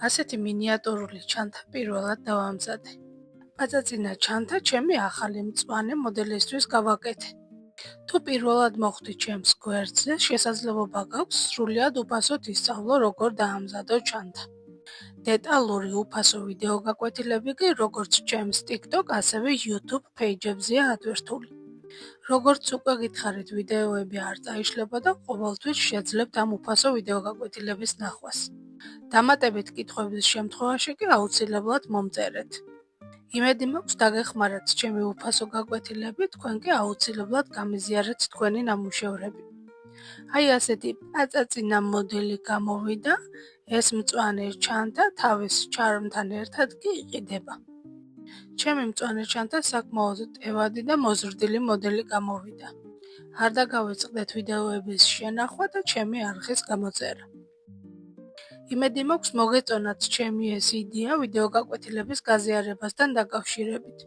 ასეთი მინიატურული ჩანთა პირველად დავამზადე. პაწაწინა ჩანთა ჩემი ახალი მწვანე მოდელისთვის გავაკეთე. თუ პირველად მოხვდი ჩემს გვერდზე, შესაძლებლობა გაქვს სრულიად უფასოდ ისწავლო, როგორ დაამზადო ჩანთა. დეტალური უფასო ვიდეო გაკვეთილები კი როგორც ჩემს TikTok, ასევე YouTube page-ებზეა ადვერთული. როგორც უკვე გითხარით, ვიდეოები არ წაიშლება და ყოველთვის შეძლებთ ამ უფასო ვიდეო გაკვეთილების ნახვას. დამატებით კითხვების შემთხვევაში კი აუცილებლად მომწერეთ. იმედი მაქვს დაგეხმარათ ჩემი უფასო გაკვეთილები, თქვენ კი აუცილებლად გამიზიარეთ თქვენი ნამუშევრები. აი ასეთი პაწაწინა მოდელი გამოვიდა, ეს მწვანე ჩანთა თავის ჩარმთან ერთად კი იყიდება. ჩემი მწვანე ჩანთა საკმაოდ ტევადი და მოზრდილი მოდელი გამოვიდა. არ დაგავიწყდეთ ვიდეოების შენახვა და ჩემი არხის გამოწერა. იმედი მაქვს მოგეწონათ ჩემი ეს იდეა ვიდეო გაკვეთილების გაზიარებასთან დაკავშირებით.